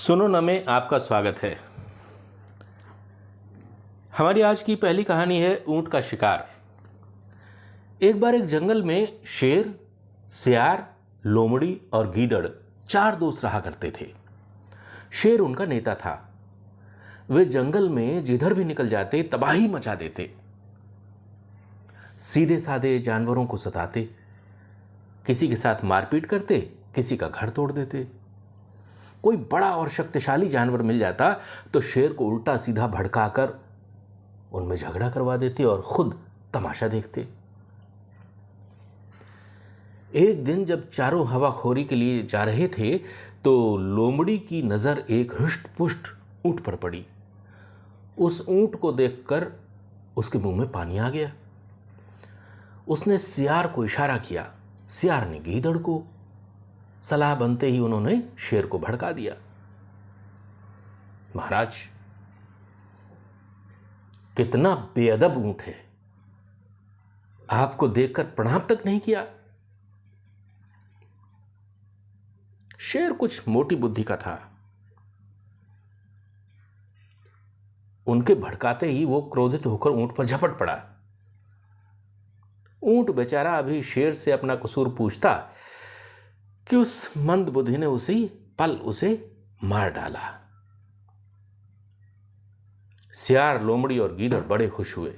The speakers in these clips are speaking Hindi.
सुनो न में आपका स्वागत है। हमारी आज की पहली कहानी है ऊंट का शिकार। एक बार एक जंगल में शेर, सियार, लोमड़ी और गीदड़ 4 दोस्त रहा करते थे। शेर उनका नेता था। वे जंगल में जिधर भी निकल जाते तबाही मचा देते। सीधे साधे जानवरों को सताते, किसी के साथ मारपीट करते, किसी का घर तोड़ देते। कोई बड़ा और शक्तिशाली जानवर मिल जाता तो शेर को उल्टा सीधा भड़काकर उनमें झगड़ा करवा देते और खुद तमाशा देखते। एक दिन जब चारों हवाखोरी के लिए जा रहे थे तो लोमड़ी की नजर एक हृष्ट-पुष्ट ऊंट पर पड़ी। उस ऊंट को देखकर उसके मुंह में पानी आ गया। उसने सियार को इशारा किया, सियार ने गीदड़ को। सलाह बनते ही उन्होंने शेर को भड़का दिया। महाराज, कितना बेअदब ऊंट है, आपको देखकर प्रणाम तक नहीं किया। शेर कुछ मोटी बुद्धि का था। उनके भड़काते ही वो क्रोधित होकर ऊंट पर झपट पड़ा। ऊंट बेचारा अभी शेर से अपना कसूर पूछता कि उस मंद बुद्धि ने उसी पल उसे मार डाला। सियार, लोमड़ी और गीदड़ बड़े खुश हुए।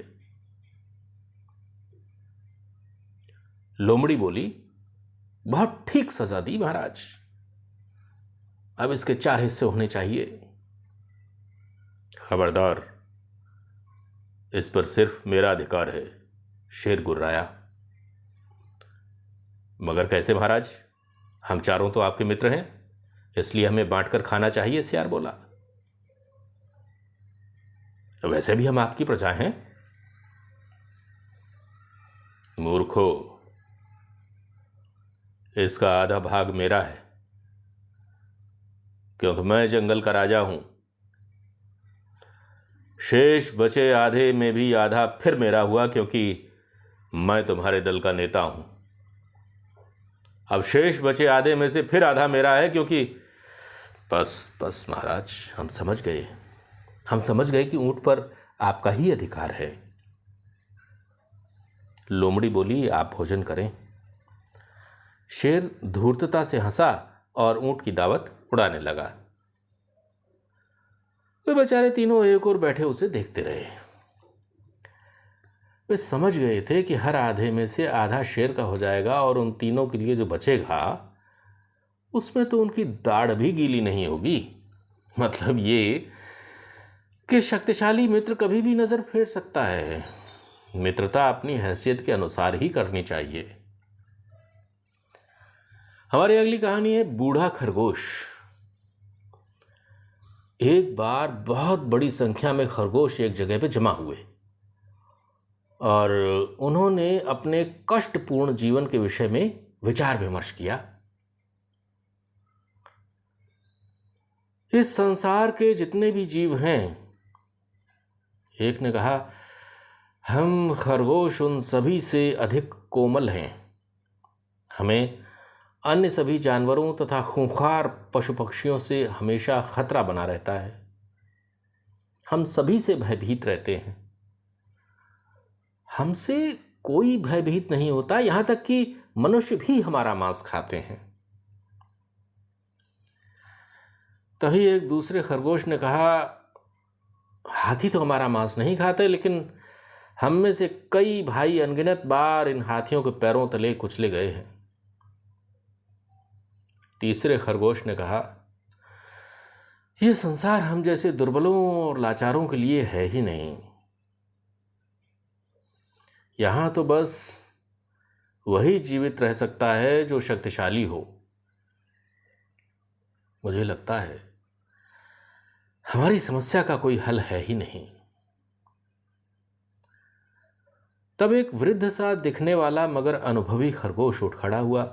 लोमड़ी बोली, बहुत ठीक सजा दी महाराज, अब इसके 4 हिस्से होने चाहिए। खबरदार, इस पर सिर्फ मेरा अधिकार है, शेर गुर्राया। मगर कैसे महाराज, हम चारों तो आपके मित्र हैं, इसलिए हमें बांटकर खाना चाहिए, सियार बोला। वैसे भी हम आपकी प्रजा हैं। मूर्खो, इसका आधा भाग मेरा है, क्योंकि मैं जंगल का राजा हूं। शेष बचे आधे में भी आधा फिर मेरा हुआ, क्योंकि मैं तुम्हारे दल का नेता हूं। अब शेष बचे आधे में से फिर आधा मेरा है, क्योंकि बस महाराज, हम समझ गए कि ऊंट पर आपका ही अधिकार है। लोमड़ी बोली, आप भोजन करें। शेर धूर्तता से हंसा और ऊंट की दावत उड़ाने लगा। वे बेचारे तीनों एक और बैठे उसे देखते रहे। वे समझ गए थे कि हर आधे में से आधा शेर का हो जाएगा और उन तीनों के लिए जो बचेगा उसमें तो उनकी दाढ़ भी गीली नहीं होगी। मतलब ये कि शक्तिशाली मित्र कभी भी नजर फेर सकता है। मित्रता अपनी हैसियत के अनुसार ही करनी चाहिए। हमारी अगली कहानी है बूढ़ा खरगोश। एक बार बहुत बड़ी संख्या में खरगोश एक जगह पे जमा हुए और उन्होंने अपने कष्टपूर्ण जीवन के विषय में विचार विमर्श किया। इस संसार के जितने भी जीव हैं, एक ने कहा, हम खरगोश उन सभी से अधिक कोमल हैं। हमें अन्य सभी जानवरों तथा खूंखार पशु पक्षियों से हमेशा खतरा बना रहता है। हम सभी से भयभीत रहते हैं। हमसे कोई भयभीत नहीं होता, यहां तक कि मनुष्य भी हमारा मांस खाते हैं। तभी एक दूसरे खरगोश ने कहा, हाथी तो हमारा मांस नहीं खाते, लेकिन हम में से कई भाई अनगिनत बार इन हाथियों के पैरों तले कुचले गए हैं। तीसरे खरगोश ने कहा, यह संसार हम जैसे दुर्बलों और लाचारों के लिए है ही नहीं। यहां तो बस वही जीवित रह सकता है जो शक्तिशाली हो। मुझे लगता है हमारी समस्या का कोई हल है ही नहीं। तब एक वृद्ध सा दिखने वाला मगर अनुभवी खरगोश उठ खड़ा हुआ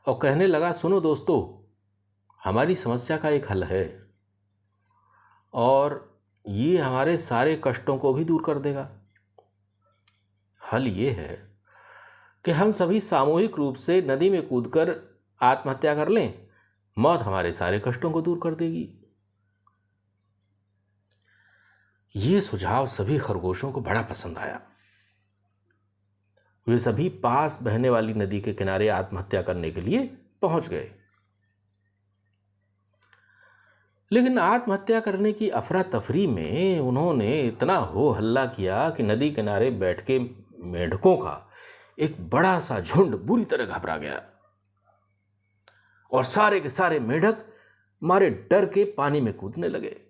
और कहने लगा, सुनो दोस्तों, हमारी समस्या का एक हल है और ये हमारे सारे कष्टों को भी दूर कर देगा। हल ये है कि हम सभी सामूहिक रूप से नदी में कूदकर आत्महत्या कर लें। मौत हमारे सारे कष्टों को दूर कर देगी। ये सुझाव सभी खरगोशों को बड़ा पसंद आया। वे सभी पास बहने वाली नदी के किनारे आत्महत्या करने के लिए पहुंच गए। लेकिन आत्महत्या करने की अफरा तफरी में उन्होंने इतना हो हल्ला किया कि नदी किनारे बैठ के मेंढकों का एक बड़ा सा झुंड बुरी तरह घबरा गया और सारे के सारे मेंढक मारे डर के पानी में कूदने लगे।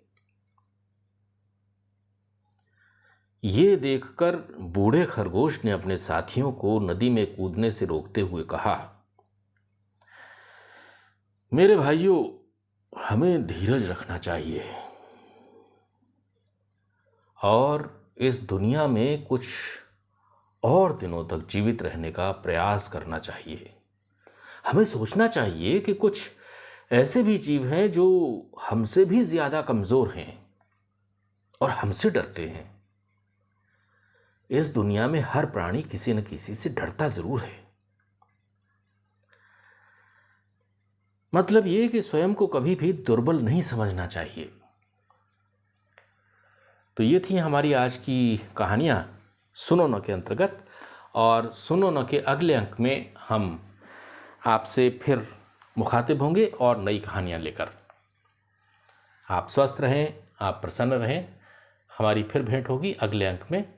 ये देखकर बूढ़े खरगोश ने अपने साथियों को नदी में कूदने से रोकते हुए कहा, मेरे भाइयों, हमें धीरज रखना चाहिए और इस दुनिया में कुछ और दिनों तक जीवित रहने का प्रयास करना चाहिए। हमें सोचना चाहिए कि कुछ ऐसे भी जीव हैं जो हमसे भी ज्यादा कमजोर हैं और हमसे डरते हैं। इस दुनिया में हर प्राणी किसी न किसी से डरता जरूर है। मतलब ये कि स्वयं को कभी भी दुर्बल नहीं समझना चाहिए। तो ये थी हमारी आज की कहानियां सुनो न के अंतर्गत, और सुनो न के अगले अंक में हम आपसे फिर मुखातिब होंगे और नई कहानियां लेकर। आप स्वस्थ रहें, आप प्रसन्न रहें। हमारी फिर भेंट होगी अगले अंक में।